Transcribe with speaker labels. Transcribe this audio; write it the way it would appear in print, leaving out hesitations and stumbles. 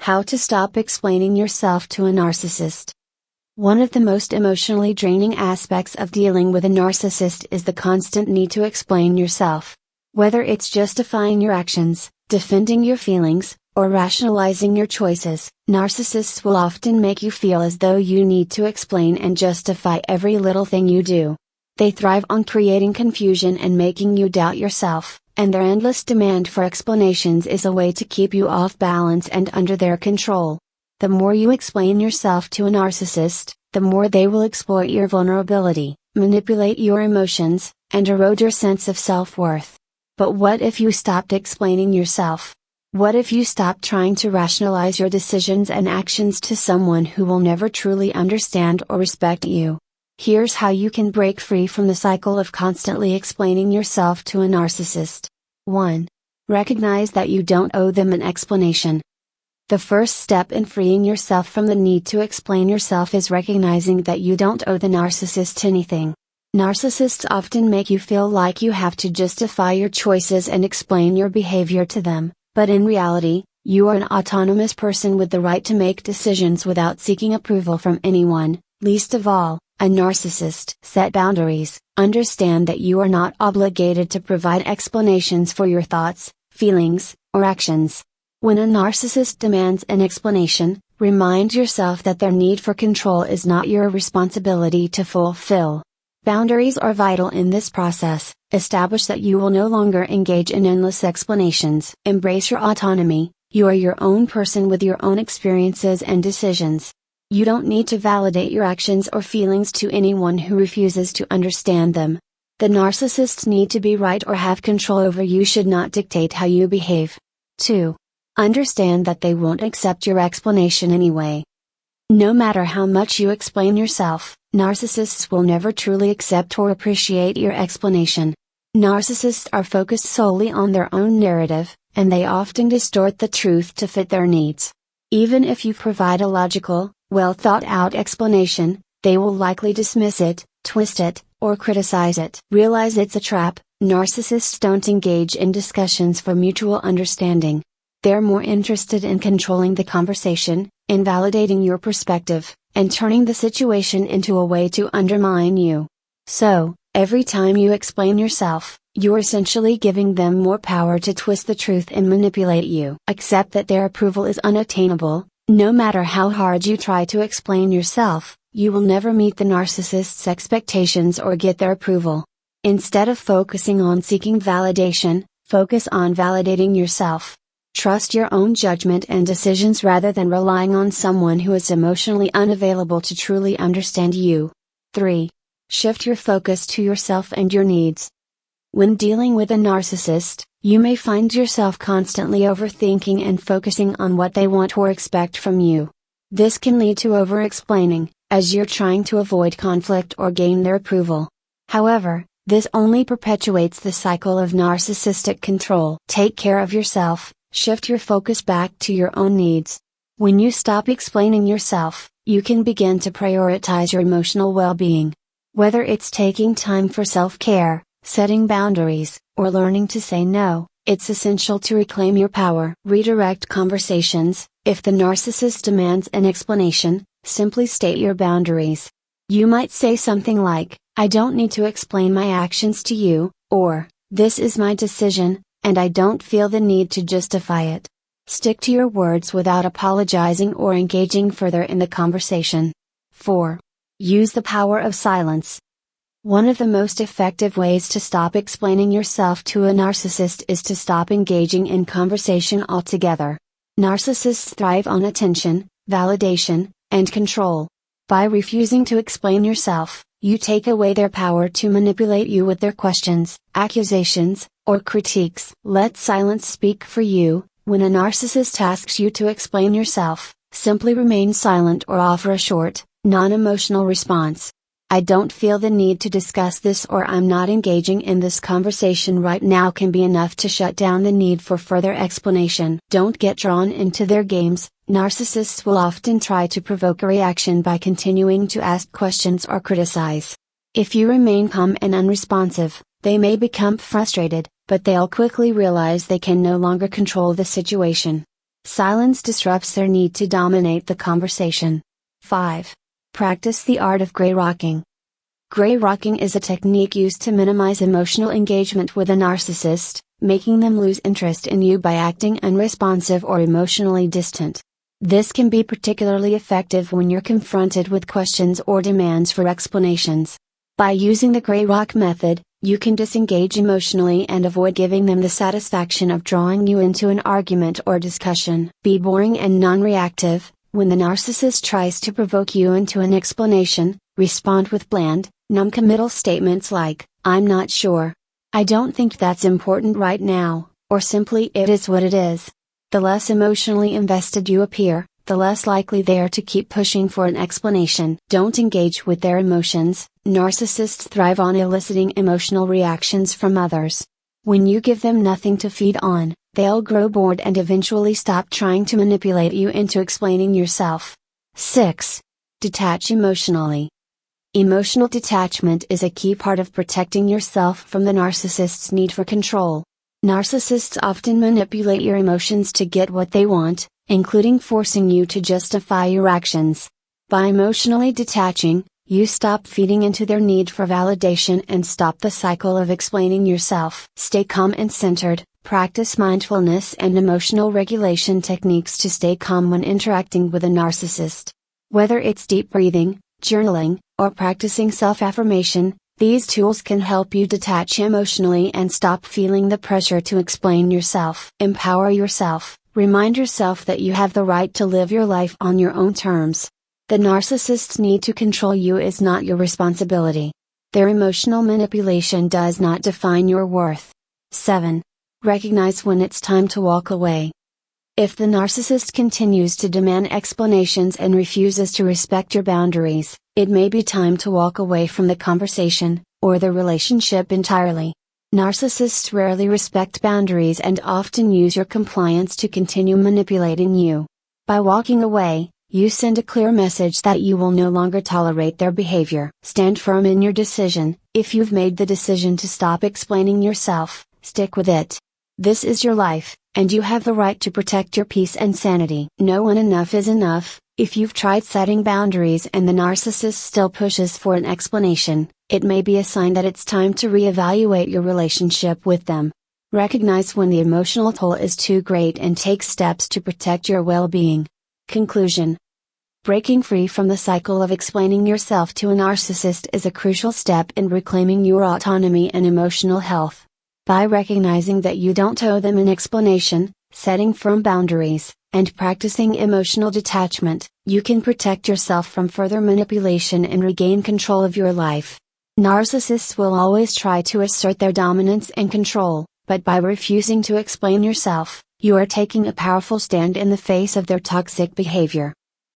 Speaker 1: How to stop explaining yourself to a narcissist. One of the most emotionally draining aspects of dealing with a narcissist is the constant need to explain yourself. Whether it's justifying your actions, defending your feelings, or rationalizing your choices, narcissists will often make you feel as though you need to explain and justify every little thing you do. They thrive on creating confusion and making you doubt yourself, and their endless demand for explanations is a way to keep you off balance and under their control. The more you explain yourself to a narcissist, the more they will exploit your vulnerability, manipulate your emotions, and erode your sense of self-worth. But what if you stopped explaining yourself? What if you stopped trying to rationalize your decisions and actions to someone who will never truly understand or respect you? Here's how you can break free from the cycle of constantly explaining yourself to a narcissist. 1. Recognize that you don't owe them an explanation. The first step in freeing yourself from the need to explain yourself is recognizing that you don't owe the narcissist anything. Narcissists often make you feel like you have to justify your choices and explain your behavior to them, but in reality, you are an autonomous person with the right to make decisions without seeking approval from anyone, least of all, a narcissist. Set boundaries. Understand that you are not obligated to provide explanations for your thoughts, feelings, or actions. When a narcissist demands an explanation, remind yourself that their need for control is not your responsibility to fulfill. Boundaries are vital in this process. Establish that you will no longer engage in endless explanations. Embrace your autonomy. You are your own person with your own experiences and decisions. You don't need to validate your actions or feelings to anyone who refuses to understand them. The narcissists need to be right or have control over you should not dictate how you behave. 2. Understand that they won't accept your explanation anyway. No matter how much you explain yourself, narcissists will never truly accept or appreciate your explanation. Narcissists are focused solely on their own narrative, and they often distort the truth to fit their needs. Even if you provide a logical, well-thought-out explanation, they will likely dismiss it, twist it, or criticize it. Realize it's a trap. Narcissists don't engage in discussions for mutual understanding. They're more interested in controlling the conversation, invalidating your perspective, and turning the situation into a way to undermine you. So, every time you explain yourself, you're essentially giving them more power to twist the truth and manipulate you. Accept that their approval is unattainable. No matter how hard you try to explain yourself, you will never meet the narcissist's expectations or get their approval. Instead of focusing on seeking validation, focus on validating yourself. Trust your own judgment and decisions rather than relying on someone who is emotionally unavailable to truly understand you. 3. Shift your focus to yourself and your needs. When dealing with a narcissist, you may find yourself constantly overthinking and focusing on what they want or expect from you. This can lead to over-explaining, as you're trying to avoid conflict or gain their approval. However, this only perpetuates the cycle of narcissistic control. Take care of yourself. Shift your focus back to your own needs. When you stop explaining yourself, you can begin to prioritize your emotional well-being. Whether it's taking time for self-care, setting boundaries, or learning to say no, it's essential to reclaim your power. Redirect conversations. If the narcissist demands an explanation, simply state your boundaries. You might say something like, "I don't need to explain my actions to you," or, "This is my decision, and I don't feel the need to justify it." Stick to your words without apologizing or engaging further in the conversation. 4. Use the power of silence. One of the most effective ways to stop explaining yourself to a narcissist is to stop engaging in conversation altogether. Narcissists thrive on attention, validation, and control. By refusing to explain yourself, you take away their power to manipulate you with their questions, accusations, or critiques. Let silence speak for you. When a narcissist asks you to explain yourself, simply remain silent or offer a short, non-emotional response. "I don't feel the need to discuss this," or "I'm not engaging in this conversation right now" can be enough to shut down the need for further explanation. Don't get drawn into their games. Narcissists will often try to provoke a reaction by continuing to ask questions or criticize. If you remain calm and unresponsive, they may become frustrated, but they'll quickly realize they can no longer control the situation. Silence disrupts their need to dominate the conversation. 5. Practice the art of gray rocking. Gray rocking is a technique used to minimize emotional engagement with a narcissist, making them lose interest in you by acting unresponsive or emotionally distant. This can be particularly effective when you're confronted with questions or demands for explanations. By using the gray rock method, you can disengage emotionally and avoid giving them the satisfaction of drawing you into an argument or discussion. Be boring and non-reactive. When the narcissist tries to provoke you into an explanation, respond with bland, non-committal statements like, "I'm not sure. I don't think that's important right now," or simply "it is what it is." The less emotionally invested you appear, the less likely they are to keep pushing for an explanation. Don't engage with their emotions. Narcissists thrive on eliciting emotional reactions from others. When you give them nothing to feed on, they'll grow bored and eventually stop trying to manipulate you into explaining yourself. 6. Detach emotionally. Emotional detachment is a key part of protecting yourself from the narcissist's need for control. Narcissists often manipulate your emotions to get what they want, including forcing you to justify your actions. By emotionally detaching, you stop feeding into their need for validation and stop the cycle of explaining yourself. Stay calm and centered. Practice mindfulness and emotional regulation techniques to stay calm when interacting with a narcissist. Whether it's deep breathing, journaling, or practicing self-affirmation, these tools can help you detach emotionally and stop feeling the pressure to explain yourself. Empower yourself. Remind yourself that you have the right to live your life on your own terms. The narcissist's need to control you is not your responsibility. Their emotional manipulation does not define your worth. 7. Recognize when it's time to walk away. If the narcissist continues to demand explanations and refuses to respect your boundaries, it may be time to walk away from the conversation, or the relationship entirely. Narcissists rarely respect boundaries and often use your compliance to continue manipulating you. By walking away, you send a clear message that you will no longer tolerate their behavior. Stand firm in your decision. If you've made the decision to stop explaining yourself, stick with it. This is your life, and you have the right to protect your peace and sanity. Know when enough is enough. If you've tried setting boundaries and the narcissist still pushes for an explanation, it may be a sign that it's time to reevaluate your relationship with them. Recognize when the emotional toll is too great and take steps to protect your well-being. Conclusion. Breaking free from the cycle of explaining yourself to a narcissist is a crucial step in reclaiming your autonomy and emotional health. By recognizing that you don't owe them an explanation, setting firm boundaries, and practicing emotional detachment, you can protect yourself from further manipulation and regain control of your life. Narcissists will always try to assert their dominance and control, but by refusing to explain yourself, you are taking a powerful stand in the face of their toxic behavior.